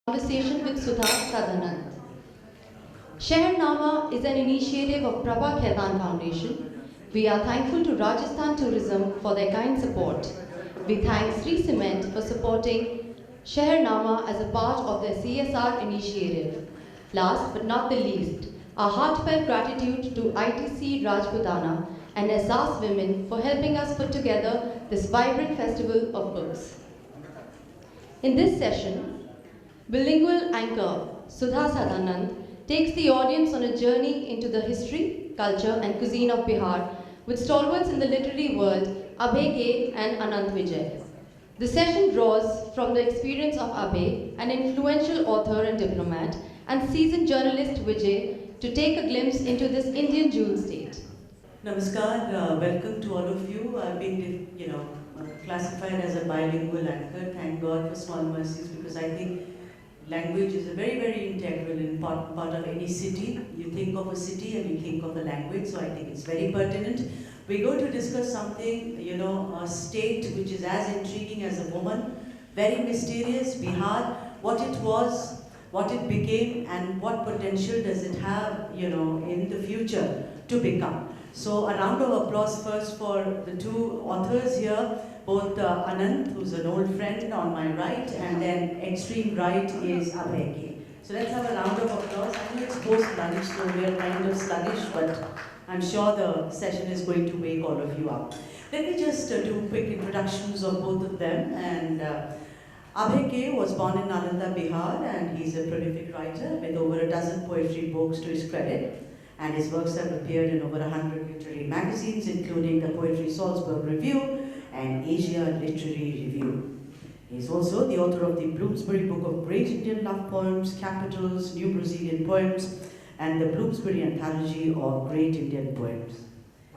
Conversation with Sudha Sadhanand. Sheharnama is an initiative of Prabha Khaitan Foundation. We are thankful to Rajasthan Tourism for their kind support. We thank Sri Cement for supporting Sheharnama as a part of their CSR initiative. Last but not the least, our heartfelt gratitude to ITC Rajputana and Asas Women for helping us put together this vibrant festival of books. In this session, bilingual anchor Sudha Sadhanand takes the audience on a journey into the history, culture, and cuisine of Bihar with stalwarts in the literary world Abhay K. and Anant Vijay. The session draws from the experience of Abhay, an influential author and diplomat, and seasoned journalist Vijay to take a glimpse into this Indian jewel state. Namaskar, welcome to all of you. I've been, classified as a bilingual anchor. Thank God for small mercies, because I think language is a very, very integral and part of any city. You think of a city and you think of a language, so I think it's very pertinent. We're going to discuss something, a state which is as intriguing as a woman, very mysterious, Bihar, what it was, what it became, and what potential does it have, in the future to become. So a round of applause first for the two authors here, both Anant, who's an old friend on my right, and then extreme right is Abhay K. So let's have a round of applause. I know it's post-lunch, so we're kind of sluggish, but I'm sure the session is going to wake all of you up. Let me just do quick introductions of both of them. And Abhay K was born in Nalanda, Bihar, and he's a prolific writer with over a dozen poetry books to his credit. And his works have appeared in over 100 literary magazines, including the Poetry Salzburg Review and Asia Literary Review. He's also the author of the Bloomsbury Book of Great Indian Love Poems, Capitals, New Brazilian Poems, and the Bloomsbury Anthology of Great Indian Poems.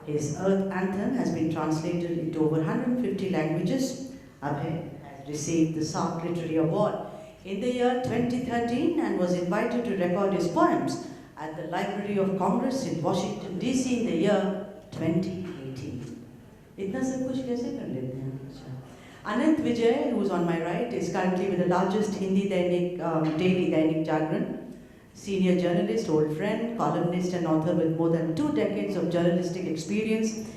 His Earth Anthem has been translated into over 150 languages. Abhay has received the Sark Literary Award in the year 2013 and was invited to record his poems at the Library of Congress in Washington, D.C. in the year 2018. इतना सब कुछ कैसे कर लेते हैं? Anant Vijay, who is on my right, is currently with the largest Hindi daily Dainik Jagran, senior journalist, old friend, columnist and author with more than 2 decades of journalistic experience.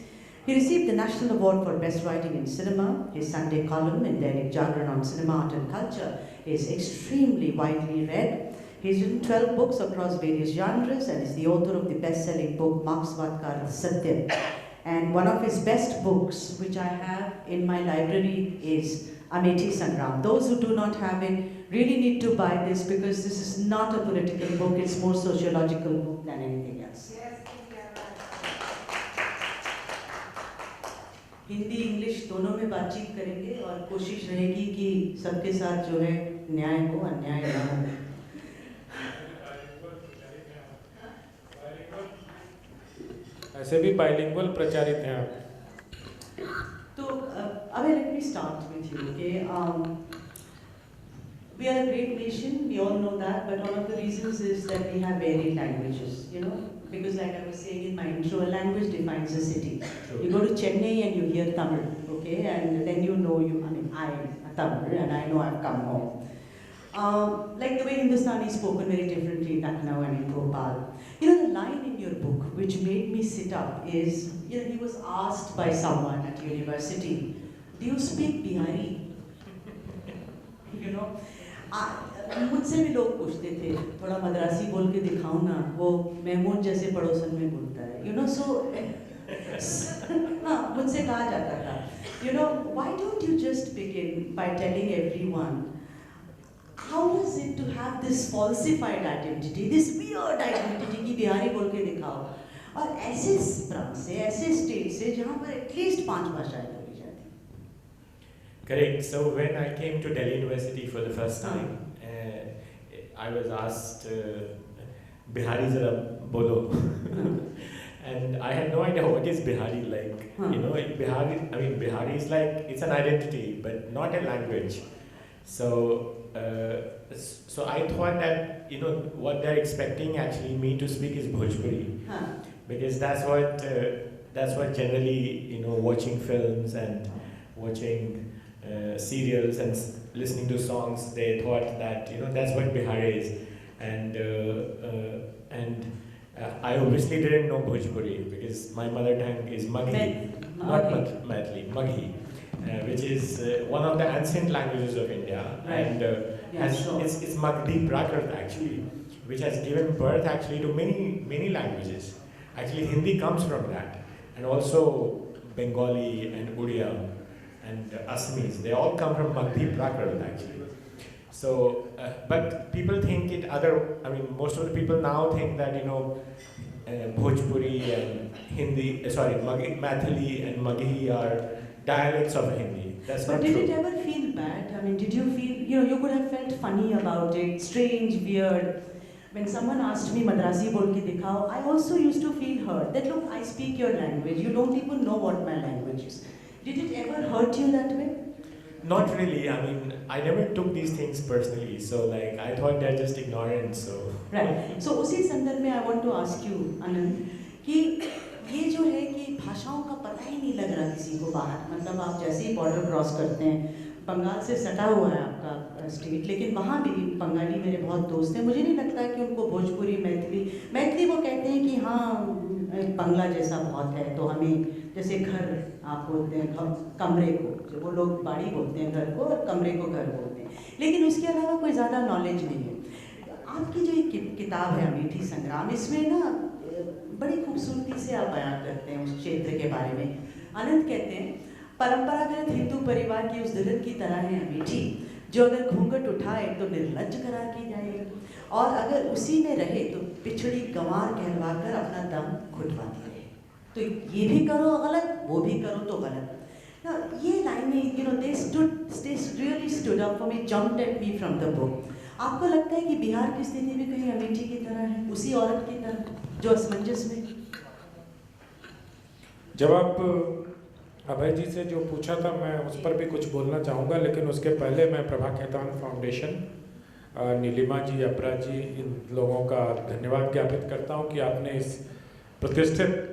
He received the National Award for Best Writing in Cinema. His Sunday column in Dainik Jagran on cinema, art and culture is extremely widely read. He's written 12 books across various genres and is the author of the best-selling book Marxvad Ka Satyam. And one of his best books, which I have in my library, is Amethi Sangram. Those who do not have it really need to buy this, because this is not a political book, it's more sociological book than anything else. Hindi English दोनों में बातचीत करेंगे और कोशिश रहेगी कि सबके साथ जो है न्याय हो, अन्याय ना हो. ऐसे भी बाइलिंगुअल प्रचारित हैं आप. तो Abhay, let me start with you. Okay, we are a great nation. We all know that, but one of the reasons is that we have varied languages. Because like I was saying in my intro, a language defines a city. True. You go to Chennai and you hear Tamil, okay, and then you know I am a Tamil and I know I've come home. Like the way Hindustani is spoken very differently in Lucknow and in Bhopal. The line in your book which made me sit up is, he was asked by someone at university, do you speak Bihari? मुझसे भी लोग पूछते थे, थोड़ा मद्रासी बोल के दिखाओ ना, वो महमूद जैसे पड़ोसन में बोलता है, so मुझसे कहा जाता था, why don't you just begin by telling everyone, how is it to have this falsified identity, this weird identity कि बिहारी बोल के दिखाओ, और ऐसे प्रांत से, ऐसे स्टेट से जहाँ पर एटलीस्ट 5 भाषाएं बोली जाती. Correct. So when I came to Delhi University for the first time, I was asked, Bihari zara bolo. And I had no idea what is Bihari like. Bihari is like, it's an identity, but not a language. So I thought that, what they're expecting actually me to speak is Bhojpuri. Because that's what generally, watching films and watching serials and listening to songs, they thought that that's what Bihari is, and I obviously didn't know Bhojpuri because my mother tongue is Maghi, not Maithili, Maghi, which is one of the ancient languages of India, and it's Magdi Prakrit actually, which has given birth actually to many languages. Actually, Hindi comes from that, and also Bengali and Odia and Assamese. They all come from Magdi Prakrit actually. So, but people think it other. I mean, most of the people now think that Bhojpuri and Hindi, Maithili and Maghi are dialects of Hindi. That's not true. But did it ever feel bad? I mean, did you feel, you could have felt funny about it, strange, weird. When someone asked me Madrasi bol ke dikhao, I also used to feel hurt. That look, I speak your language. You don't even know what my language is. Did it ever hurt you that way? Not really. I mean, I never took these things personally. So like, I thought they're just ignorant. So. Right. So उसी संदर्भ में I want to ask you, Anand, कि ये जो है कि भाषाओं का पता ही नहीं लग रहा किसी को बाहर. मतलब आप जैसे ही बॉर्डर क्रॉस करते हैं, बंगाल से सटा हुआ है आपका स्टेट, लेकिन वहाँ भी बंगाली मेरे बहुत दोस्त हैं. मुझे नहीं लगता कि उनको भोजपुरी, मैथिली वो कहते हैं कि हाँ बंगला जैसा बहुत है, तो हमें जैसे घर आप बोलते हैं कमरे को, जो वो लोग बाड़ी बोलते हैं घर को, और कमरे को घर बोलते हैं, लेकिन उसके अलावा कोई ज़्यादा नॉलेज नहीं है. आपकी जो एक किताब है अमेठी संग्राम, इसमें ना बड़ी खूबसूरती से आप बयान करते हैं उस क्षेत्र के बारे में. आनंद कहते हैं, परंपरागत हिंदू परिवार की उस दुल्हन की तरह है अमेठी, जो अगर घूंघट उठाए तो निर्लज्ज करार की जाएगी, और अगर उसी में रहे तो पिछड़ी गंवार कहलवाकर अपना दम घुटवाती रहे. तो ये भी करो गलत, वो भी करो तो गलत. ये लाइनें they really stood up for me, jumped at me from the book. आपको लगता है कि बिहार की स्थिति भी कहीं अमेठी की तरह है, उसी औरत की तरह जो असमंजस में? जब आप अभय जी से जो पूछा था, मैं उस पर भी कुछ बोलना चाहूँगा, लेकिन उसके पहले मैं प्रभा खेतान फाउंडेशन, नीलिमा जी, अपरा जी, इन लोगों का धन्यवाद ज्ञापित करता हूँ कि आपने इस प्रतिष्ठित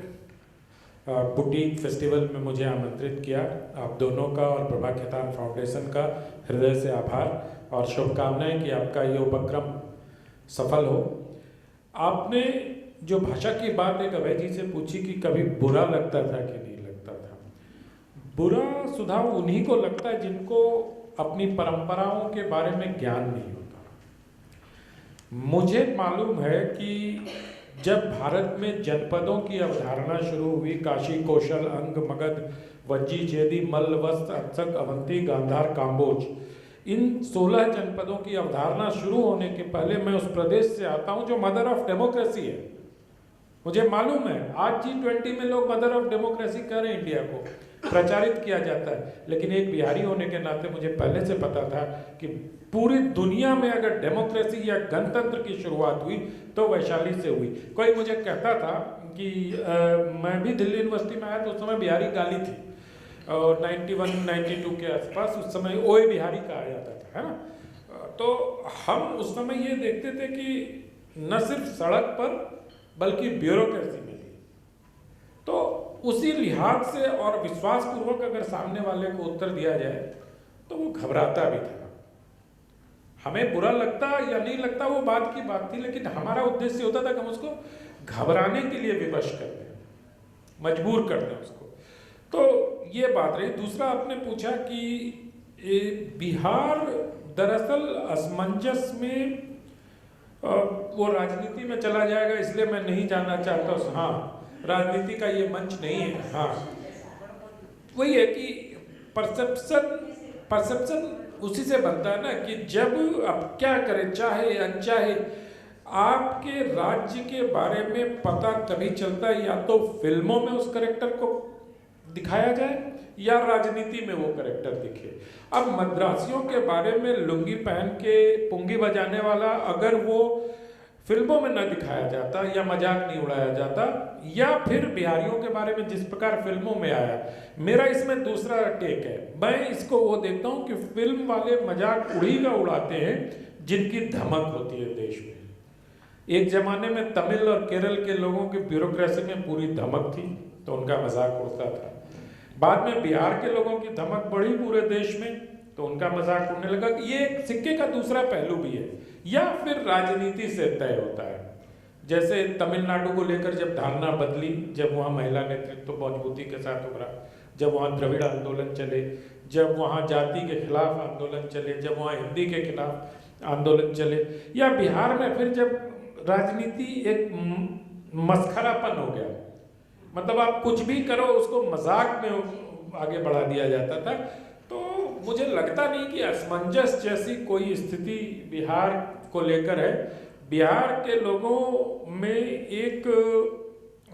बुटीक फेस्टिवल में मुझे आमंत्रित किया. आप दोनों का और प्रभा खेतान फाउंडेशन का हृदय से आभार और शुभकामनाएं कि आपका ये उपक्रम सफल हो. आपने जो भाषा की बात एक अभय जी से पूछी कि कभी बुरा लगता था कि नहीं लगता था. बुरा सुधार उन्हीं को लगता है जिनको अपनी परंपराओं के बारे में ज्ञान नहीं होता. मुझे मालूम है कि जब भारत में जनपदों की अवधारणा शुरू हुई, काशी, कौशल, अंग, मगध, वज्जी, चेदी, मल्ल, वस्त, अक्षक, अवंती, गांधार, काम्बोज, इन 16 जनपदों की अवधारणा शुरू होने के पहले मैं उस प्रदेश से आता हूं जो मदर ऑफ डेमोक्रेसी है. मुझे मालूम है आज G20 में लोग मदर ऑफ डेमोक्रेसी कह रहे हैं, इंडिया को प्रचारित किया जाता है, लेकिन एक बिहारी होने के नाते मुझे पहले से पता था कि पूरी दुनिया में अगर डेमोक्रेसी या गणतंत्र की शुरुआत हुई तो वैशाली से हुई. कोई मुझे कहता था कि मैं भी दिल्ली यूनिवर्सिटी में आया तो उस समय बिहारी गाली थी, और 91-92 के आसपास उस समय ओए बिहारी कहा जाता था, है ना. तो हम उस समय ये देखते थे कि न सिर्फ सड़क पर बल्कि ब्यूरोक्रेसी में भी. तो उसी लिहाज से और विश्वास पूर्वक अगर सामने वाले को उत्तर दिया जाए तो वो घबराता भी था. हमें बुरा लगता या नहीं लगता वो बात की बात थी, लेकिन हमारा उद्देश्य होता था कि हम उसको घबराने के लिए विवश कर दें, मजबूर कर दें उसको. तो ये बात रही. दूसरा आपने पूछा कि बिहार दरअसल असमंजस में वो राजनीति में चला जाएगा, इसलिए मैं नहीं जाना चाहता. हाँ, राजनीति का ये मंच नहीं है. हाँ, वही है कि परसेप्शन उसी से बनता है ना कि जब आप क्या करें, चाहे अनचाहे, आपके राज्य के बारे में पता तभी चलता है या तो फिल्मों में उस कैरेक्टर को दिखाया जाए या राजनीति में वो कैरेक्टर दिखे. अब मद्रासियों के बारे में लुंगी पहन के पुंगी बजाने वाला अगर वो फिल्मों में न दिखाया जाता या मजाक नहीं उड़ाया जाता, या फिर बिहारियों के बारे में जिस प्रकार फिल्मों में आया, मेरा इसमें दूसरा टेक है. मैं इसको वो देखता हूँ कि फिल्म वाले मजाक उड़ी का उड़ाते हैं जिनकी धमक होती है देश में. एक जमाने में तमिल और केरल के लोगों की ब्यूरोक्रेसी में पूरी धमक थी तो उनका मजाक उड़ता था. बाद में बिहार के लोगों की धमक बढ़ी पूरे देश में तो उनका मजाक उड़ने लगा कि ये एक सिक्के का दूसरा पहलू भी है, या फिर राजनीति से तय होता है। जैसे तमिलनाडु को लेकर जब धारणा बदली, जब वहाँ महिला नेतृत्व तो मजबूती के साथ उभरा, जब वहाँ द्रविड़ आंदोलन चले, जब वहाँ जाति के खिलाफ आंदोलन चले, जब वहाँ हिंदी के खिलाफ आंदोलन चले, या बिहार में फिर जब राजनीति एक मस्खरापन हो गया, मतलब आप कुछ भी करो उसको मजाक में आगे बढ़ा दिया जाता था। तो मुझे लगता नहीं कि असमंजस जैसी कोई स्थिति बिहार को लेकर है। बिहार के लोगों में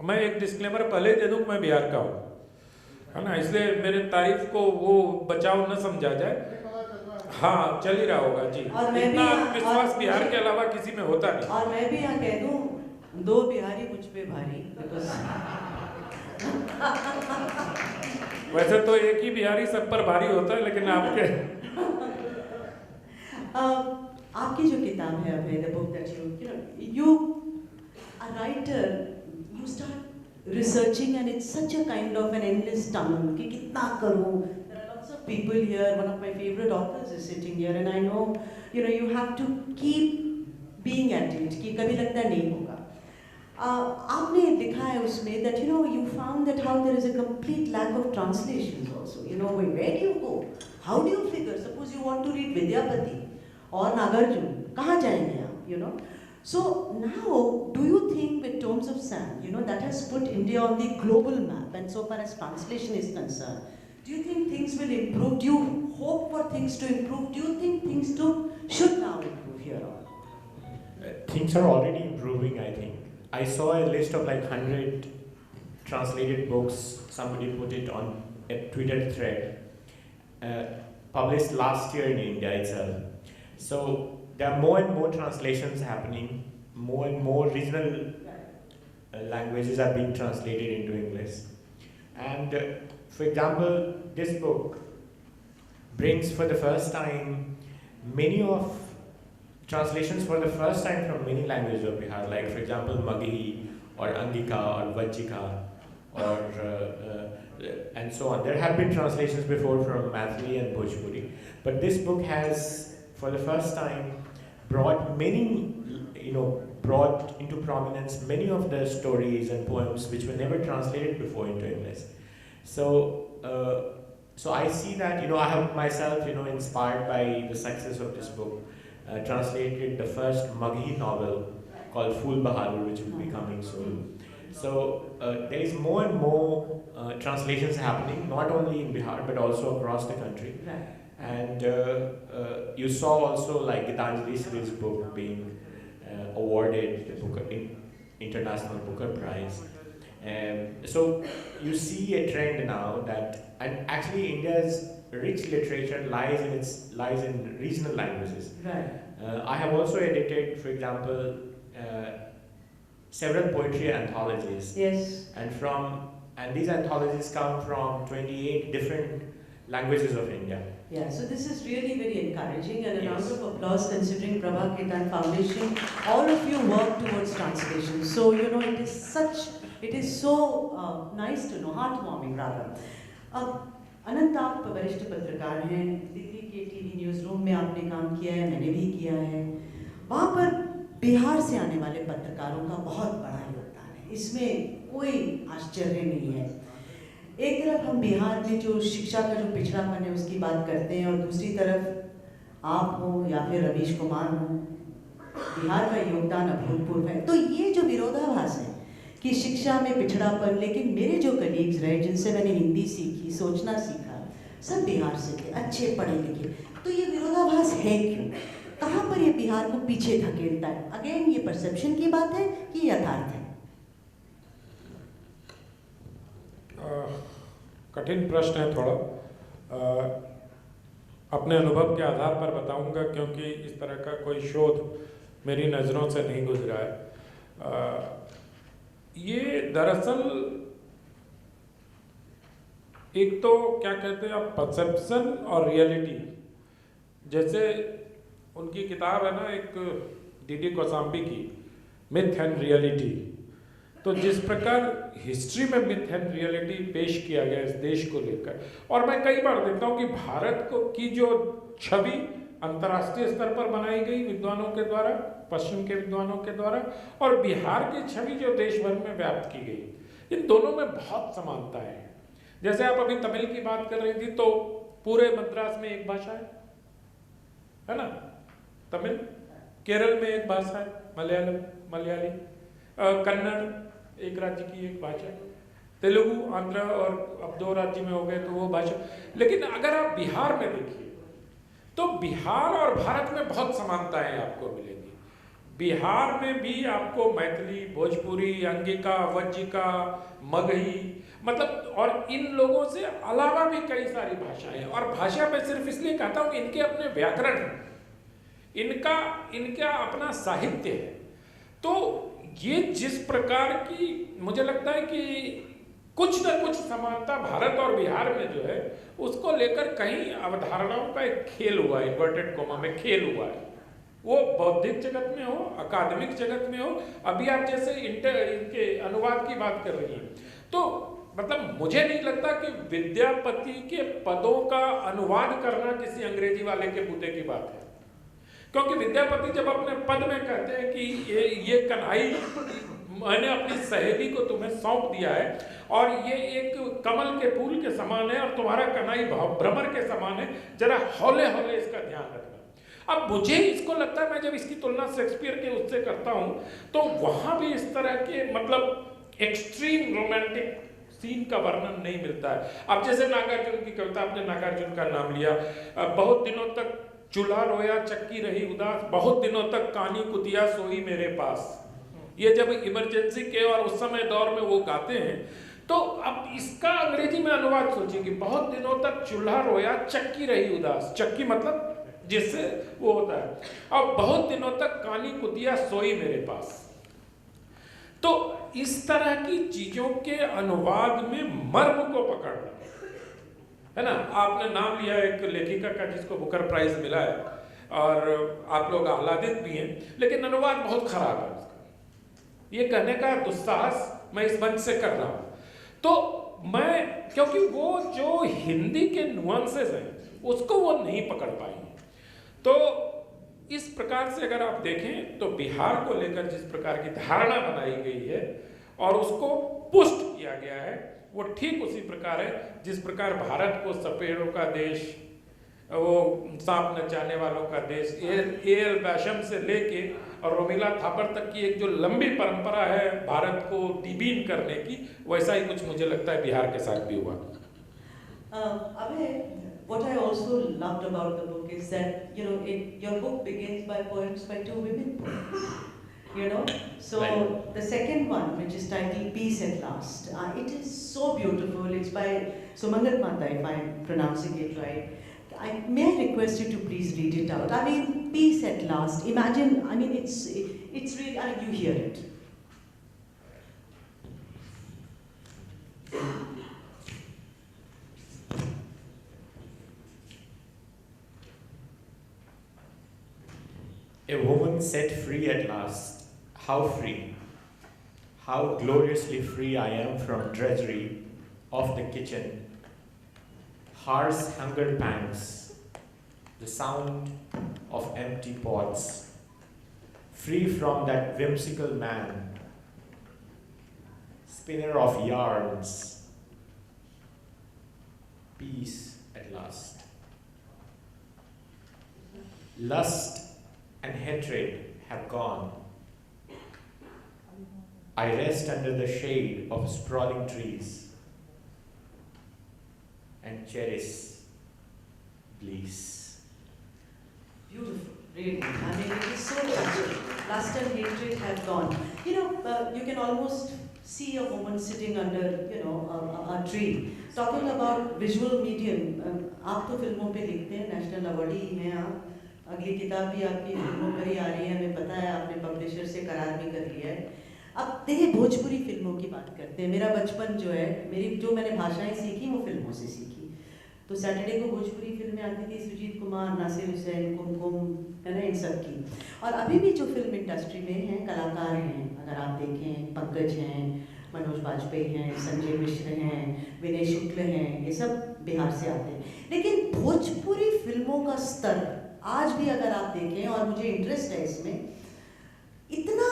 मैं एक डिस्क्लेमर पहले दे दूं, मैं बिहार का हूँ, है ना, इसलिए मेरे तारीफ को वो बचाव न समझा जाए। हाँ, चल ही रहा होगा जी, इतना विश्वास बिहार के अलावा किसी में होता नहीं। और मैं भी यहाँ कह दूं, 2 बिहारी मुझ पे भारी। वैसे तो एक ही बिहारी सब पर भारी होता है, लेकिन आपके आपकी जो किताब है Abhay, the book that you a writer, you start researching and it's such a kind of an endless tunnel कि कितना करूँ। There are lots of people here, one of my favorite authors is sitting here and I know you have to keep being at it कि कभी लगता नहीं होगा। आपने लिखा है उसमें that you found that how there is a complete lack of translations also. Where do you go? How do you figure? Suppose you want to read Vidyapati or Nagarjun, कहाँ जाएंगे आप? So now, do you think with Tomes of Sand, that has put India on the global map, and so far as translation is concerned, do you think things will improve? Do you hope for things to improve? Do you think things should now improve here on? Things are already improving, I think. I saw a list of like 100 translated books, somebody put it on a Twitter thread, published last year in India itself. So there are more and more translations happening, more and more regional languages are being translated into English. And for example, this book brings for the first time many of translations for the first time from many languages of Bihar, like for example Maghi or Angika or Vajjika or and so on. There have been translations before from Mathili and Bhojpuri, but this book has for the first time brought into prominence many of the stories and poems which were never translated before into English. So I see that, I have myself, inspired by the success of this book, translated the first Maghi novel called Phool Bahadur, which will be coming soon. So there is more and more translations happening, not only in Bihar but also across the country. Right. And you saw also like Gitanjali Sri's book being awarded the International Booker Prize. So you see a trend now that, and actually India's rich literature lies in regional languages. Right. I have also edited, for example, several poetry anthologies. Yes. And these anthologies come from 28 different languages of India. Yeah, so this is really very encouraging, and a Yes. round of applause considering Prabha Ketan Foundation. All of you work towards translation. So, it is so nice to know, heartwarming rather. अनंत, आप वरिष्ठ पत्रकार हैं, दिल्ली के TV news room में आपने काम किया है, मैंने भी किया है। वहाँ पर बिहार से आने वाले पत्रकारों का बहुत बड़ा योगदान है, इसमें कोई आश्चर्य नहीं है। एक तरफ हम बिहार में जो शिक्षा का जो पिछड़ापन है उसकी बात करते हैं, और दूसरी तरफ आप हो या फिर रवीश कुमार हो, बिहार का योगदान अभूतपूर्व है। तो ये जो विरोधाभास है कि शिक्षा में पिछड़ापन, लेकिन मेरे जो कलीग्स रहे जिनसे मैंने हिंदी सीखी, सोचना सीखा, सब बिहार से थे, अच्छे पढ़े लिखे, तो ये विरोधाभास है क्यों? कहाँ पर ये बिहार को पीछे धकेलता है? अगेन ये परसेप्शन की बात है कि यथार्थ है? कठिन प्रश्न है थोड़ा। अपने अनुभव के आधार पर बताऊंगा, क्योंकि इस तरह का कोई शोध मेरी नज़रों से नहीं गुजरा है। ये दरअसल एक तो क्या कहते हैं आप, परसेप्शन और रियलिटी। जैसे उनकी किताब है ना एक डीडी कोसाम्बी की, मिथ एंड रियलिटी, तो जिस प्रकार हिस्ट्री में मिथ एंड रियलिटी पेश किया गया इस देश को लेकर, और मैं कई बार देखता हूँ कि भारत को की जो छवि अंतर्राष्ट्रीय स्तर पर बनाई गई विद्वानों के द्वारा, पश्चिम के विद्वानों के द्वारा, और बिहार की छवि जो देश भर में व्याप्त की गई, इन दोनों में बहुत समानता है। जैसे आप अभी तमिल की बात कर रही थी, तो पूरे मद्रास में एक भाषा है ना, तमिल। केरल में एक भाषा है मलयालम, मलयाली। कन्नड़ एक राज्य की एक भाषा, तेलुगु आंध्र, और अब 2 राज्य में हो गए तो वो भाषा। लेकिन अगर आप बिहार में देखिए तो बिहार और भारत में बहुत समानताएं आपको मिलेंगी। बिहार में भी आपको मैथिली, भोजपुरी, अंगिका, वज्जिका, मगही, मतलब, और इन लोगों से अलावा भी कई सारी भाषाएं। और भाषा मैं सिर्फ इसलिए कहता हूँ कि इनके अपने व्याकरण हैं, इनका अपना साहित्य है। तो ये जिस प्रकार की मुझे लगता है कि कुछ न कुछ समानता भारत और बिहार में जो है उसको लेकर कहीं अवधारणाओं का एक खेल हुआ है, इन्वर्टेड कोमा में खेल हुआ है। वो बौद्धिक जगत में हो, अकादमिक जगत में हो। अभी आप जैसे इनके अनुवाद की बात कर रही हैं, तो मतलब मुझे नहीं लगता कि विद्यापति के पदों का अनुवाद करना किसी अंग्रेजी वाले के बूते की बात है। क्योंकि विद्यापति जब अपने पद में कहते हैं कि ये कन्हई मैंने अपनी सहेली को तुम्हें सौंप दिया है, और ये एक कमल के फूल के समान है, और तुम्हारा कन्हई भ्रमर के समान है, जरा हौले हौले इसका ध्यान रखना। अब मुझे इसको लगता है, मैं जब इसकी तुलना शेक्सपियर के उससे करता हूं, तो वहां भी इस तरह के मतलब एक्सट्रीम रोमांटिक सीन का वर्णन नहीं मिलता है। अब जैसे नागार्जुन की कविता, आपने नागार्जुन का नाम लिया, बहुत दिनों तक चूल्हा रोया चक्की रही उदास, बहुत दिनों तक कानी कुतिया सोई मेरे पास। ये जब इमरजेंसी के और उस समय दौर में वो गाते हैं, तो अब इसका अंग्रेजी में अनुवाद सोचिए कि बहुत दिनों तक चूल्हा रोया चक्की रही उदास, चक्की मतलब जिससे वो होता है, अब बहुत दिनों तक कानी कुतिया सोई मेरे पास। तो इस तरह की चीजों के अनुवाद में मर्म को पकड़ना है ना। आपने नाम लिया एक लेखिका का जिसको बुकर प्राइज मिला है, और आप लोग आह्लादित भी हैं, लेकिन अनुवाद बहुत खराब है उसका। ये कहने का दुस्साहस मैं इस मंच से कर रहा हूं, तो मैं, क्योंकि वो जो हिंदी के नुआंसेस हैं उसको वो नहीं पकड़ पाई। तो इस प्रकार से अगर आप देखें तो बिहार को लेकर जिस प्रकार की धारणा बनाई गई है और उसको पुष्ट किया गया है, वो ठीक उसी प्रकार है जिस प्रकार भारत को सपेड़ों का देश, वो सांप नचाने वालों का देश, ए.एल. बैशम से लेके और रोमिला थापर तक की एक जो लंबी परंपरा है भारत को डिबीन करने की, वैसा ही कुछ मुझे लगता है बिहार के साथ भी हुआ। What I also loved about the book is that, you know, your book begins by poems by 2 women poets, you know. So right. The second one, which is titled Peace at Last, it is so beautiful. It's by Sumangat Mata, if I'm pronouncing it right. May I request you to please read it out? I mean, peace at last. Imagine, I mean, it's really, I mean, you hear it. A woman set free at last. How free? How gloriously free I am from drudgery of the kitchen. Harsh hunger pangs, the sound of empty pots. Free from that whimsical man, spinner of yarns. Peace at last. Lust and hatred have gone. I rest under the shade of sprawling trees and cherish bliss. Beautiful, really. I mean, it is so touching. Lust and hatred have gone. You know, you can almost see a woman sitting under, you know, a tree. Talking about visual medium, आप तो फिल्मों पे लिखते हैं, national awardee हैं आप। अगली किताब भी आपकी फिल्मों पर ही आ रही है, हमें पता है, आपने पब्लिशर से करार भी कर लिया है। अब देखिए, भोजपुरी फिल्मों की बात करते हैं। मेरा बचपन जो है, मेरी जो मैंने भाषाएं सीखी वो फिल्मों से सीखी। तो सैटरडे को भोजपुरी फिल्में आती थी, सुजीत कुमार, नासिर हुसैन, कुमकुम, है ना, इन सब की। और अभी भी जो फिल्म इंडस्ट्री में हैं कलाकार हैं, अगर आप देखें, पंकज हैं, मनोज बाजपेयी हैं, संजय मिश्र हैं, विनय शुक्ल हैं, ये सब बिहार से आते हैं। लेकिन भोजपुरी फिल्मों का स्तर आज भी अगर आप देखें, और मुझे इंटरेस्ट है इसमें, इतना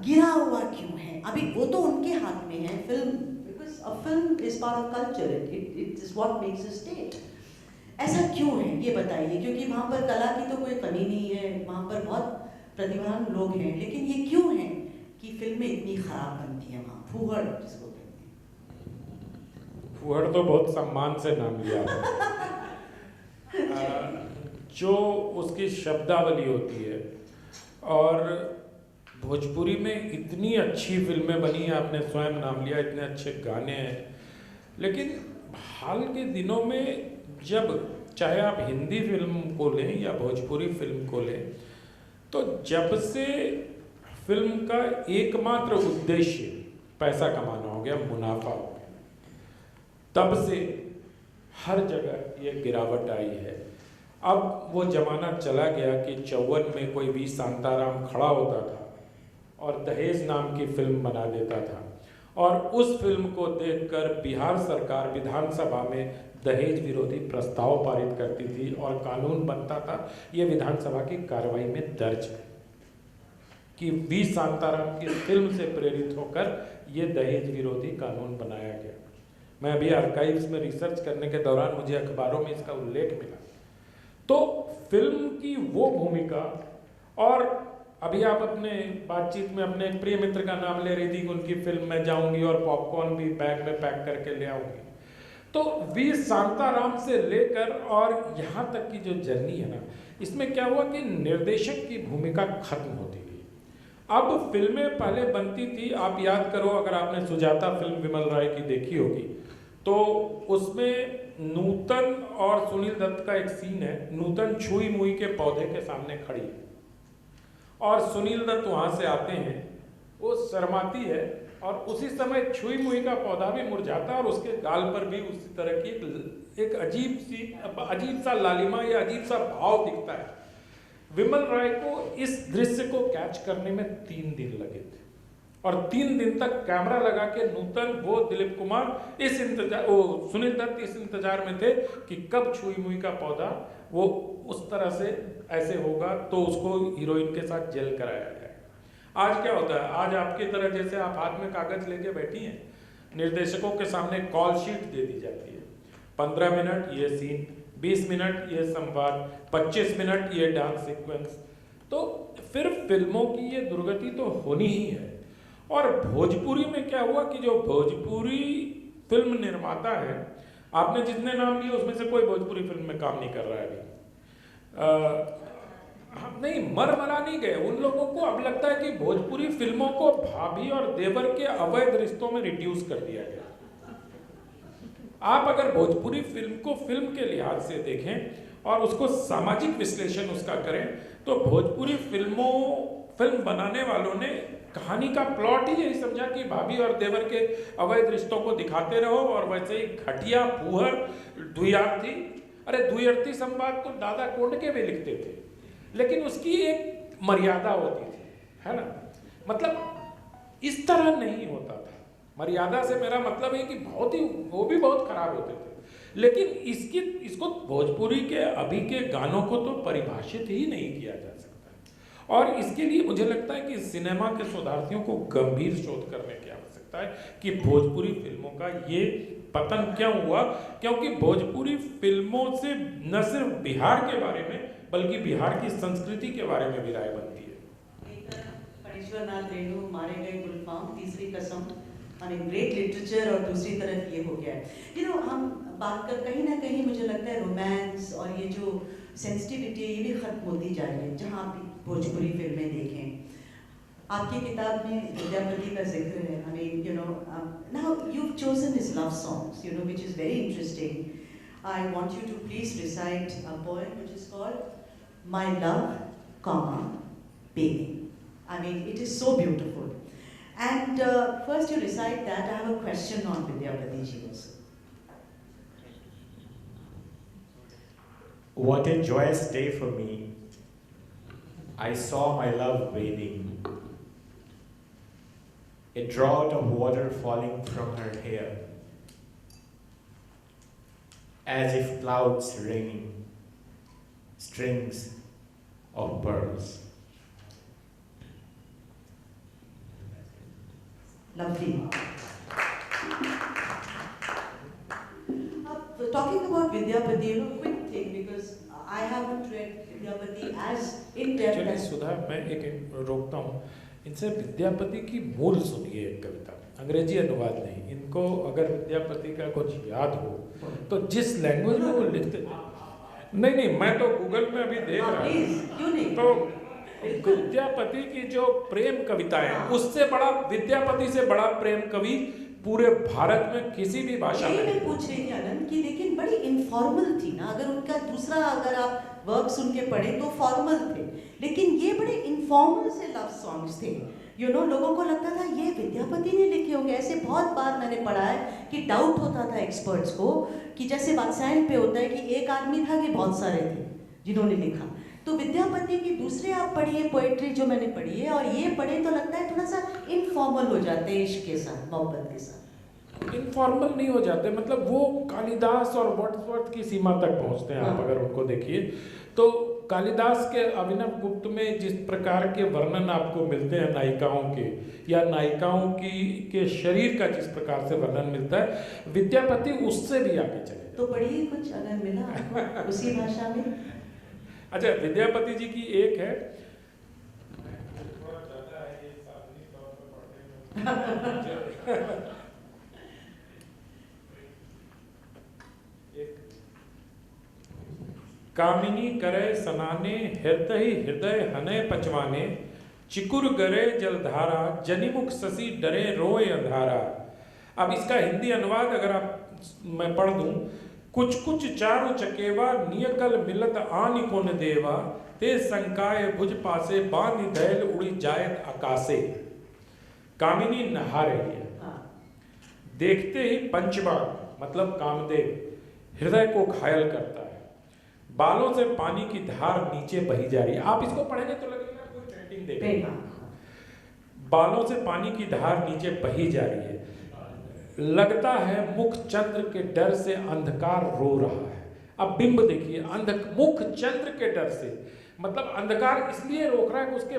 गिरा हुआ क्यों है? अभी वो तो उनके हाथ में है film, because a film is part of culture, it is what makes a state. ऐसा क्यों है ये बताइए, क्योंकि वहाँ पर कला की तो कोई कमी नहीं है, वहाँ पर बहुत प्रतिभावान लोग हैं, लेकिन ये क्यों है कि फिल्में इतनी खराब बनती हैं वहाँ? फूहड़ जिसको कहते हैं। फूहड़ तो बहुत सम्मान से नाम लिया है। जो उसकी शब्दावली होती है, और भोजपुरी में इतनी अच्छी फिल्में बनी हैं, आपने स्वयं नाम लिया, इतने अच्छे गाने हैं, लेकिन हाल के दिनों में जब चाहे आप हिंदी फिल्म को लें या भोजपुरी फिल्म को लें, तो जब से फिल्म का एकमात्र उद्देश्य पैसा कमाना हो गया, मुनाफा हो गया, तब से हर जगह ये गिरावट आई है। अब वो ज़माना चला गया कि 54 में कोई वी शांताराम खड़ा होता था और दहेज नाम की फिल्म बना देता था, और उस फिल्म को देखकर बिहार सरकार विधानसभा में दहेज विरोधी प्रस्ताव पारित करती थी और कानून बनता था। ये विधानसभा की कार्रवाई में दर्ज है कि वी शांताराम की फिल्म से प्रेरित होकर ये दहेज विरोधी कानून बनाया गया। मैं अभी आर्काइव्स में रिसर्च करने के दौरान मुझे अखबारों में इसका उल्लेख मिला। तो फिल्म की वो भूमिका, और अभी आप अपने बातचीत में अपने प्रिय मित्र का नाम ले रही थी कि उनकी फिल्म में जाऊंगी और पॉपकॉर्न भी बैग में पैक करके ले आऊंगी, तो वी शांताराम से लेकर और यहाँ तक की जो जर्नी है ना, इसमें क्या हुआ कि निर्देशक की भूमिका खत्म होती गई। अब फिल्में पहले बनती थी, आप याद करो, अगर आपने सुजाता फिल्म विमल राय की देखी होगी, तो उसमें नूतन और सुनील दत्त का एक सीन है। नूतन छुई मुई के पौधे के सामने खड़ी है और सुनील दत्त वहां से आते हैं, वो शर्माती है, और उसी समय छुई मुई का पौधा भी मुरझाता है और उसके गाल पर भी उसी तरह की एक अजीब सा लालिमा या अजीब सा भाव दिखता है। विमल राय को इस दृश्य को कैच करने में 3 दिन लगे थे, और 3 दिन तक कैमरा लगा के नूतन, वो दिलीप कुमार सुनील दत्त इस इंतजार में थे कि कब छुई मुई का पौधा वो उस तरह से ऐसे होगा तो उसको हीरोइन के साथ जेल कराया जाए। आज क्या होता है, आज आपकी तरह जैसे आप हाथ में कागज लेके बैठी हैं, निर्देशकों के सामने कॉल शीट दे दी जाती है, 15 मिनट ये सीन, 20 मिनट ये संवाद, 25 मिनट ये डांस सीक्वेंस। तो फिर फिल्मों की ये दुर्गति तो होनी ही है। और भोजपुरी में क्या हुआ कि जो भोजपुरी फिल्म निर्माता है, आपने जितने नाम लिए उसमें से कोई भोजपुरी फिल्म में काम नहीं कर रहा है अभी। नहीं, मरा नहीं गए। उन लोगों को अब लगता है कि भोजपुरी फिल्मों को भाभी और देवर के अवैध रिश्तों में रिड्यूस कर दिया गया। आप अगर भोजपुरी फिल्म को फिल्म के लिहाज से देखें और उसको सामाजिक विश्लेषण उसका करें, तो भोजपुरी फिल्म बनाने वालों ने कहानी का प्लॉट ही यही समझा कि भाभी और देवर के अवैध रिश्तों को दिखाते रहो, और वैसे ही घटिया फूहर द्विअर्थी, अरे द्विअर्थी संवाद तो दादा कोंडके में लिखते थे, लेकिन उसकी एक मर्यादा होती थी, है ना। मतलब इस तरह नहीं होता था। मर्यादा से मेरा मतलब है कि वो भी बहुत खराब होते थे, लेकिन इसको भोजपुरी के अभी के गानों को तो परिभाषित ही नहीं किया जा सकता। और इसके लिए मुझे लगता है कि सिनेमा के शोधार्थियों को गंभीर शोध करने की आवश्यकता है कि भोजपुरी फिल्मों का ये पतन क्यों हुआ, क्योंकि भोजपुरी फिल्मों से न सिर्फ बिहार के बारे में बल्कि बिहार की संस्कृति के बारे में भी राय बनती है। एक तरफ फणीश्वर नाथ रेणु, मारे गए गुलफाम, तीसरी कसम, ग्रेट लिटरेचर, और दूसरी तरफ ये हो गया है। हम बात कर, कहीं ना कहीं मुझे लगता है रोमांस और ये जो सेंसिटिविटी ये भी खत्म होती जा रही है। जहाँ आप भोजपुरी फिल्में देखें, आपकी किताब में विद्यापति का जिक्र है। Now you've chosen his love songs, which is very interesting. I want you to please recite a poem which is called My Love, Baby. It is so beautiful. And first you recite that. I have a question on Vidyapati ji also. What a joyous day for me. I saw my love bathing, a draught of water falling from her hair, as if clouds raining, strings of pearls. Lovely. Talking about Vidyapati, you know, quick thing, because I haven't read Vidyapati as in depth चलिए as सुधा, मैं एक रोकता हूँ इनसे। विद्यापति की मूल सुनिए एक कविता, अंग्रेजी अनुवाद नहीं। इनको अगर विद्यापति का कुछ याद हो तो जिस लैंग्वेज में वो लिखते, नहीं मैं तो गूगल में अभी देख रहा हूँ, क्यों नहीं? तो विद्यापति की जो प्रेम कविताएं, उससे बड़ा, विद्यापति से बड़ा प्रेम कवि पूरे भारत में किसी भी भाषा में। मैं पूछ रही थी आनंद की, लेकिन बड़ी इनफॉर्मल थी ना। अगर उनका दूसरा अगर आप वर्क सुन के पढ़े तो फॉर्मल थे, लेकिन ये बड़े इनफॉर्मल से लव सॉन्ग्स थे। लोगों को लगता था ये विद्यापति ने लिखे होंगे। ऐसे बहुत बार मैंने पढ़ा है कि डाउट होता था एक्सपर्ट्स को कि जैसे वात्सायन पे होता है कि एक आदमी था कि बहुत सारे थे जिन्होंने लिखा। तो विद्यापति की दूसरे आप पढ़िए पोएट्री जो मैंने पढ़ी है और ये पढ़े तो लगता है थोड़ा सा इनफॉर्मल हो जाते हैं, इश्क के साथ, मोहब्बत के साथ। इनफॉर्मल नहीं हो जाते, मतलब वो कालिदास और वर्ड्सवर्थ की सीमा तक पहुंचते हैं। आप अगर उनको देखिए तो कालिदास के अभिनव गुप्त में जिस प्रकार के वर्णन आपको मिलते हैं नायिकाओं के, या नायिकाओं के शरीर का जिस प्रकार से वर्णन मिलता है, विद्यापति उससे भी आगे चले। तो पढ़िए कुछ अगर मिला आपको उसी भाषा में। अच्छा, विद्यापति जी की एक है, कामिनी करे सनाने हृदय हने पचवाने, चिकुर गरे जलधारा जनिमुख ससी डरे रोए अंधारा। अब इसका हिंदी अनुवाद अगर मैं पढ़ दूं, कुछ कुछ चारु चकेवा नियकल मिलत आनि कोन देवा, ते संकाय भुज पासे बांधि दैल उड़ी जायत आकाशे। कामिनी नहा रही है, देखते ही पंचबाग मतलब कामदेव हृदय को घायल करता है, बालों से पानी की धार नीचे बही जा रही है। आप इसको पढ़ेंगे तो लगेगा कोई पेंटिंग देख रहे हैं। बालों से पानी की धार नीचे बही जा रही है, लगता है मुख चंद्र के डर से अंधकार रो रहा है। अब बिंब देखिए, मुख चंद्र के डर से, मतलब अंधकार इसलिए रोक रहा है कि उसके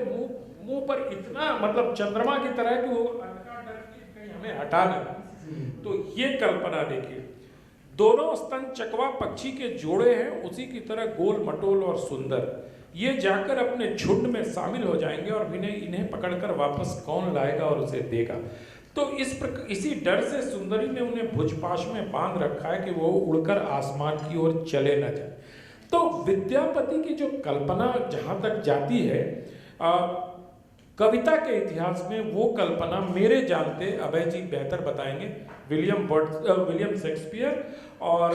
मुंह पर इतना मतलब चंद्रमा की तरह कि वो अंधकार डर के कहीं हमें हटा ले। तो ये कल्पना देखिए, दोनों स्तन चकवा पक्षी के जोड़े हैं, उसी की तरह गोल मटोल और सुंदर। ये जाकर अपने झुंड में शामिल हो जाएंगे और इन्हें पकड़कर वापस कौन लाएगा और उसे देगा। तो इसी डर से सुंदरी ने उन्हें भुजपाश में बांध रखा है कि वो उड़कर आसमान की ओर चले न जाए। तो विद्यापति की जो कल्पना जहाँ तक जाती है कविता के इतिहास में, वो कल्पना मेरे जानते, अभय जी बेहतर बताएंगे, विलियम शेक्सपियर और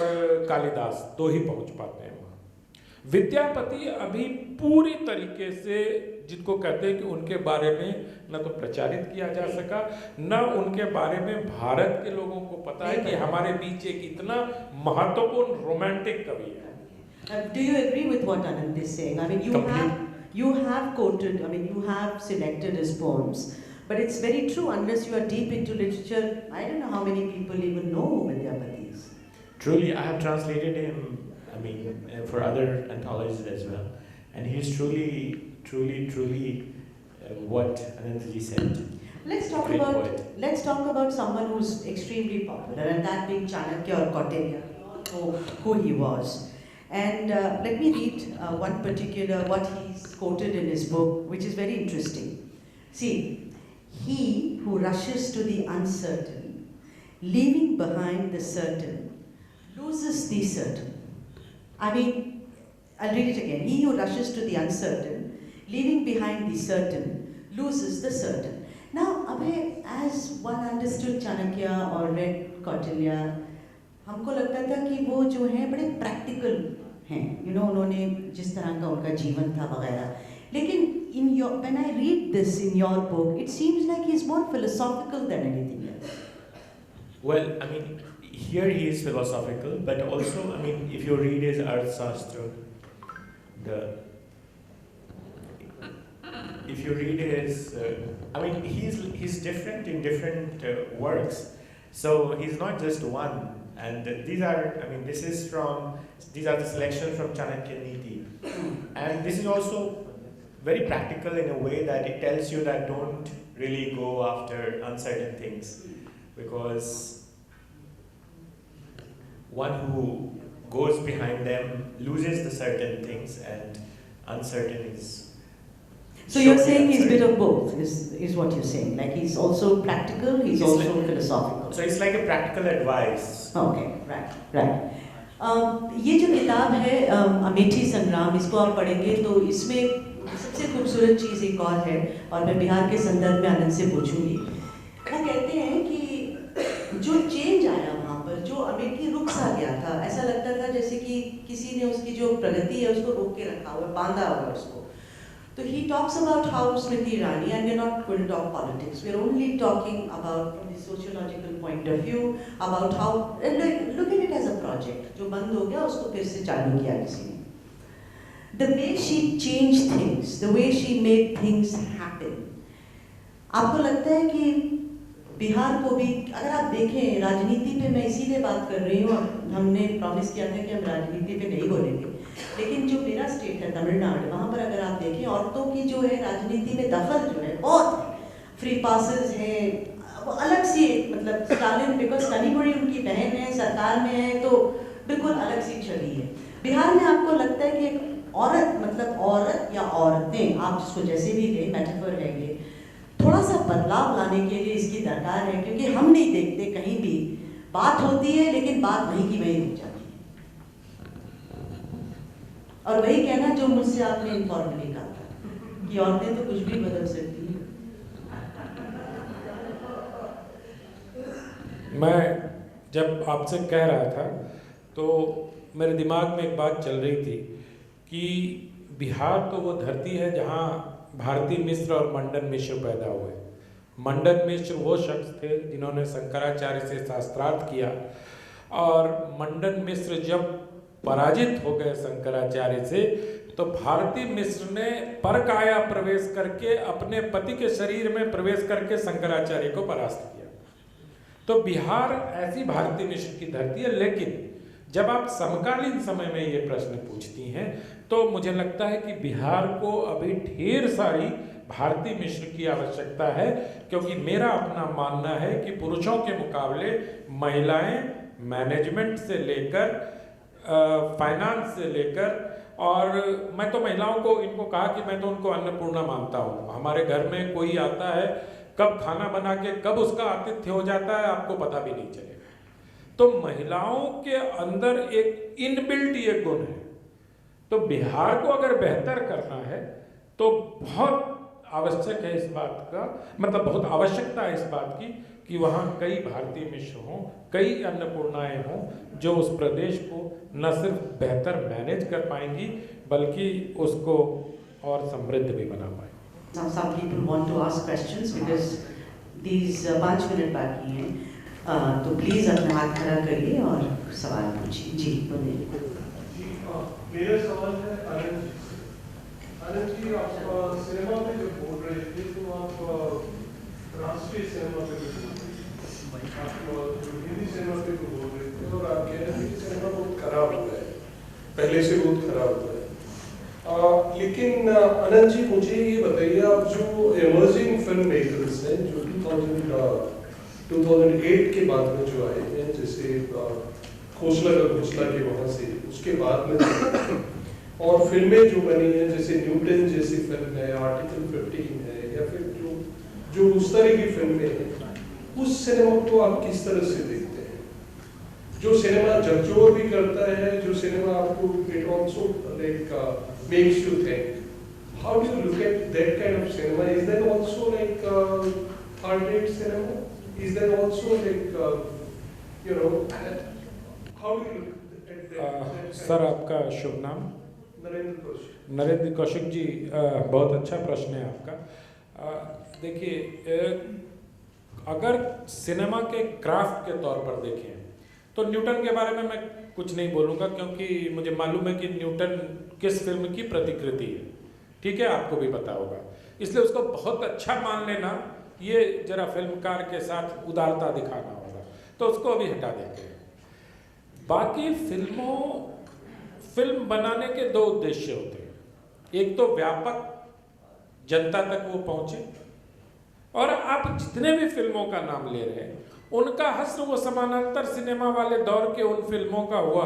कालिदास दो ही पहुंच पाते हैं वहाँ। विद्यापति अभी पूरी तरीके से, जिनको कहते हैं कि उनके बारे में न तो प्रचारित किया जा सका, न उनके बारे में भारत के लोगों को पता है कि हमारे बीच एक इतना महत्वपूर्ण रोमांटिक कवि है। Do you agree with what Anand is saying? I mean, you have quoted, I mean, you have selected his poems, but it's very true. Unless you are deep into literature, I don't know how many people even know who Vidyapati is. Truly, I have translated him, I mean, for other anthologies as well. And he's truly what Anandji said. Let's talk about someone who's extremely popular, and that being Chanakya or Kautilya, who he was. And let me read one particular, what he's quoted in his book, which is very interesting. See, he who rushes to the uncertain, leaving behind the certain, loses the certain. I mean, I'll read it again. He who rushes to the uncertain, leaving behind the certain, loses the certain. Now, Abhay, as one understood Chanakya or read Kautilya, हमको लगता था कि वो जो हैं बड़े practical हैं, उन्होंने जिस तरह का उनका जीवन था वगैरह। लेकिन when I read this in your book, it seems like he's more philosophical than anything else. Well, I mean, here he is philosophical, but also, I mean, if you read his Arthashastra, the if you read his, I mean, he's different in different works. So he's not just one. And these are, I mean, these are the selections from Chanakya Niti. And this is also very practical in a way that it tells you that don't really go after uncertain things. Because one who goes behind them loses the certain things, and uncertain is. So you're saying he's a bit of both, is what you're saying. Like he's also practical, he's also like, philosophical. So it's like a practical advice. Okay, right. ये जो किताब है अमेठी संग्राम, इसको आप पढ़ेंगे तो इसमें सबसे खूबसूरत चीज़ एक और है, और मैं बिहार के संदर्भ में आनंद से पूछूंगी। वो कहते हैं कि जो चेंज आया वहाँ पर, जो अमेठी रुक सा गया था, ऐसा लगता था जैसे कि किसी ने उसकी जो प्रगति है उसको रोक के रखा हुआ है, बांधा हुआ है उसको। So he talks about how Smriti Irani, and we're not going to talk politics, we're only talking about from the sociological point of view, about how, and look at it as a project, जो बंद हो गया उसको फिर से चालू किया किसी ने. The way she changed things, the way she made things happen. आपको लगता है कि बिहार को भी, अगर आप देखें राजनीति पे, मैं इसीलिए बात कर रही हूँ, हमने प्रॉमिस किया था कि हम राजनीति पे नहीं बोलेंगे, लेकिन जो मेरा स्टेट है तमिलनाडु, वहाँ पर अगर आप देखें औरतों की जो है राजनीति में दखल जो है बहुत है, फ्री पासेस हैं, वो अलग सी, मतलब स्टालिन बिकॉज कनीमोड़ी उनकी बहन है, सरकार में है, तो बिल्कुल अलग सी छवि है। बिहार में आपको लगता है कि एक औरत, मतलब औरत या औरतें, आप इसको जैसे भी ले, मेटाफर है ये, थोड़ा सा बदलाव लाने के लिए इसकी दरकार है, क्योंकि हम नहीं देखते कहीं भी, बात होती है लेकिन बात वहीं की वहीं रुक जाती है। और वही कहना जो मुझसे आपने इनफॉर्मली कहा था कि औरतें तो कुछ भी बदल सकती हैं। मैं जब आपसे कह रहा था तो मेरे दिमाग में एक बात चल रही थी कि बिहार तो वो धरती है जहाँ भारती मिश्र और मंडन मिश्र पैदा हुए। मंडन मिश्र वो शख्स थे जिन्होंने शंकराचार्य से शास्त्रार्थ किया, और मंडन मिश्र जब पराजित हो गए शंकराचार्य से, तो भारती मिश्र ने परकाया प्रवेश करके अपने पति के शरीर में प्रवेश करके शंकराचार्य को परास्त किया। तो बिहार ऐसी भारती मिश्र की धरती है। लेकिन जब आप समकालीन समय में ये प्रश्न पूछती हैं तो मुझे लगता है कि बिहार को अभी ढेर सारी भारती मिश्र की आवश्यकता है, क्योंकि मेरा अपना मानना है कि पुरुषों के मुकाबले महिलाएं मैनेजमेंट से लेकर फाइनेंस से लेकर, और मैं तो महिलाओं को इनको कहा कि मैं तो उनको अन्नपूर्णा मानता हूँ। हमारे घर में कोई आता है, कब खाना बना के कब उसका आतिथ्य हो जाता है आपको पता भी नहीं चलेगा। तो महिलाओं के अंदर एक इनबिल्ट ये गुण है। तो बिहार को अगर बेहतर करना है तो बहुत आवश्यक है इस बात का, मतलब बहुत आवश्यकता है इस बात की कि वहाँ कई भारतीय मिश्र हों, कई अन्नपूर्णाएं हों, जो उस प्रदेश को न सिर्फ बेहतर मैनेज कर पाएंगी बल्कि उसको और समृद्ध भी बना पाएंगी। Now some people want to ask questions because these 5 minute बाकी हैं, तो प्लीज अपना हाथ खड़ा करिए और सवाल पूछिए। जी बोलिए। मेरा सवाल है आनंद जी, आप सिनेमा में जो बोल रहे थे तो आप राष्ट्रीय सिनेमा पे भी बोल रहे थे, आप हिंदी सिनेमा पे भी बोल रहे थे, और आप कह रहे थे कि सिनेमा बहुत खराब हुआ है, पहले से बहुत खराब हुआ है। लेकिन आनंद जी मुझे ये बताइए, आप जो इमर्जिंग फिल्म मेकर्स हैं जो 2008 के बाद में जो आए हैं, जैसे खोसला का घोसला के वहाँ से, उसके बाद में और फिल्में जो बनी हैं जैसे न्यूटन जैसी फिल्म है, आर्टिकल 15 है, या फिर जो उस तरह की फिल्में हैं, उस सिनेमा को आप किस तरह से देखते हैं? जो सिनेमा झकझोर भी करता है, जो सिनेमा आपको it also like makes you think, how do you look at that kind of cinema? Is that also like third rate cinema? Is that also like you know, how do you look at that? Sir आपका शुभ नाम? नरेंद्र कौशिक जी, बहुत अच्छा प्रश्न है आपका। देखिए, अगर cinema के क्राफ्ट के तौर पर देखें तो न्यूटन के बारे में मैं कुछ नहीं बोलूँगा, क्योंकि मुझे मालूम है कि न्यूटन किस फिल्म की प्रतिकृति है, ठीक है, आपको भी पता होगा, इसलिए उसको बहुत अच्छा मान लेना ये जरा फिल्मकार के साथ उदारता दिखाना होगा, तो उसको अभी हटा देते हैं। बाकी फिल्म बनाने के दो उद्देश्य होते हैं, एक तो व्यापक जनता तक वो पहुंचे, और आप जितने भी फिल्मों का नाम ले रहे हैं उनका हश्र वो समानांतर सिनेमा वाले दौर के उन फिल्मों का हुआ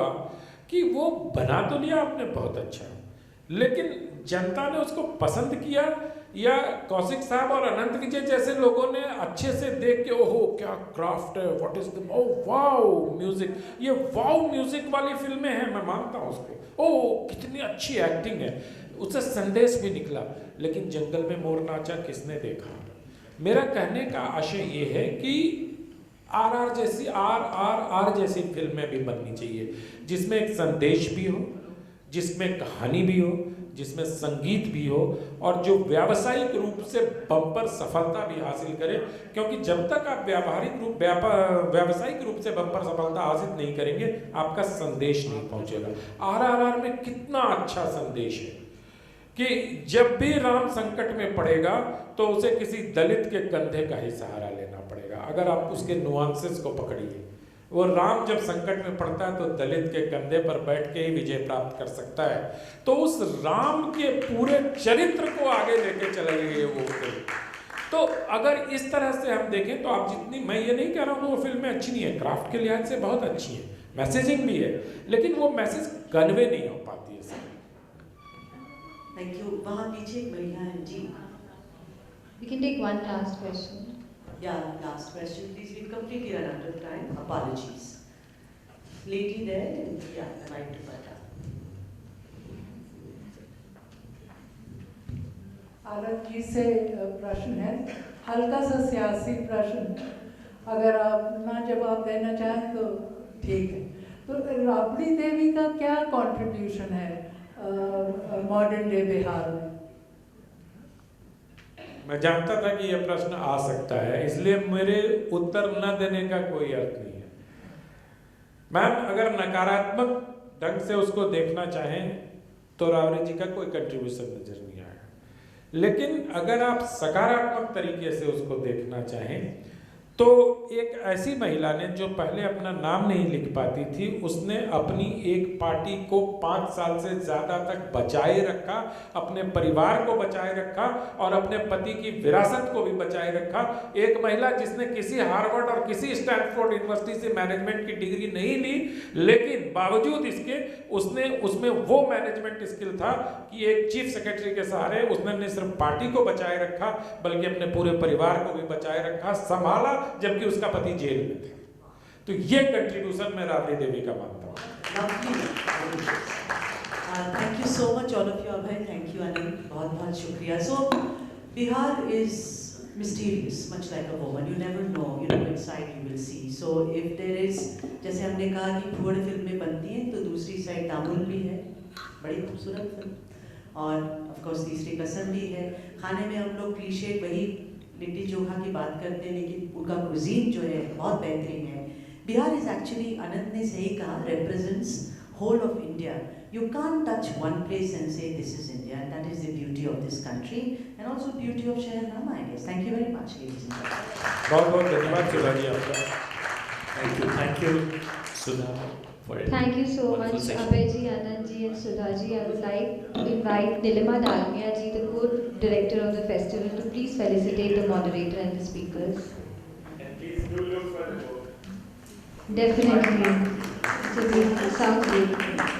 कि वो बना तो लिया आपने बहुत अच्छा, लेकिन जनता ने उसको पसंद किया, या कौशिक साहब और अनंत विजय जैसे लोगों ने अच्छे से देख के ओहो क्या क्राफ्ट है, what is the wow music, ये वाओ म्यूजिक वाली फिल्में हैं, मैं मानता हूँ उसको, ओह कितनी अच्छी एक्टिंग है, उससे संदेश भी निकला। लेकिन जंगल में मोर नाचा किसने देखा? मेरा कहने का आशय ये है कि आर जैसी फिल्में भी बननी चाहिए, जिसमें एक संदेश भी हो, जिसमें कहानी भी हो, जिसमें संगीत भी हो, और जो व्यावसायिक रूप से बम्पर सफलता भी हासिल करे, क्योंकि जब तक आप व्यावसायिक रूप से बम्पर सफलता हासिल नहीं करेंगे आपका संदेश नहीं पहुंचेगा। आर में कितना अच्छा संदेश है कि जब भी राम संकट में पड़ेगा तो उसे किसी दलित के कंधे का ही सहारा लेना पड़ेगा। अगर आप उसके नुआंसेस को पकड़िए, वो राम जब संकट में पड़ता है तो दलित के कंधे पर बैठ के ही विजय प्राप्त कर सकता है। तो उस राम के पूरे चरित्र को आगे लेके चले गए वो फिल्म। तो अगर इस तरह से हम देखें तो आप जितनी, मैं ये नहीं कह रहा हूँ वो फिल्में अच्छी नहीं है, क्राफ्ट के लिहाज से बहुत अच्छी है, मैसेजिंग भी है, लेकिन वो मैसेज कन्वे नहीं हो पाती है। Thank you. वहाँ पीछे एक महिला है जी। We can take one last question. Yeah, last question, please. We've completely run out of time. Apologies. Lady there, yeah, right to Bata. Anand ji से प्रश्न है, हल्का सा सियासी प्रश्न, अगर आप ना जवाब देना चाहें तो ठीक है। तो राबड़ी देवी का क्या कंट्रीब्यूशन है मॉडर्न डे बिहार में? मैं जानता था कि यह प्रश्न आ सकता है, इसलिए मेरे उत्तर न देने का कोई अर्थ नहीं है। मैम, अगर नकारात्मक ढंग से उसको देखना चाहें तो राबड़ी जी का कोई कंट्रीब्यूशन नजर नहीं आएगा, लेकिन अगर आप सकारात्मक तरीके से उसको देखना चाहें तो एक ऐसी महिला ने जो पहले अपना नाम नहीं लिख पाती थी, उसने अपनी एक पार्टी को 5 साल से ज़्यादा तक बचाए रखा, अपने परिवार को बचाए रखा और अपने पति की विरासत को भी बचाए रखा। एक महिला जिसने किसी हार्वर्ड और किसी स्टैनफोर्ड यूनिवर्सिटी से मैनेजमेंट की डिग्री नहीं ली, लेकिन बावजूद इसके उसने उसमें वो मैनेजमेंट स्किल था कि एक चीफ सेक्रेटरी के सहारे उसने न सिर्फ पार्टी को बचाए रखा बल्कि अपने पूरे परिवार को भी बचाए रखा, संभाला, जबकि उसका पति जेल में था। तो ये कंट्रीब्यूशन मैं राबड़ी देवी का मानता हूँ। Thank you so much all of you. Abhay, thank you Anil, बहुत बहुत शुक्रिया। So Bihar is mysterious, much like a woman. You never know, you know, inside you will see. So if there is, जैसे हमने कहा कि फूड फिल्में बनती हैं तो दूसरी साइड दामुल भी है, बड़ी खूबसूरत फिल्म, और ऑफ कोर्स तीसरी कसम भी है। खाने में हम लोग क्लीशे वही लिट्टी चोखा की बात करते हैं, लेकिन उनका कुजीन जो है बहुत बेहतरीन है। बिहार इज एक्चुअली, अनंत ने सही कहा, represents whole of India. You can't touch one place and say this is India, and that is the beauty of this country and also beauty of Shahrnama, I guess. Thank you very much, ladies and gentlemen. बहुत बहुत धन्यवाद सुधा जी आपका। Thank you, Sudha, for it. Thank you so Wonderful much, session. Abhay ji, Anand ji, and Sudha ji. I would like to invite Nilima Dalmia ji, the co-director of the festival, to please felicitate the moderator and the speakers. And please do look for the book. Definitely. It's a beautiful, sounds beautiful.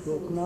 रोकना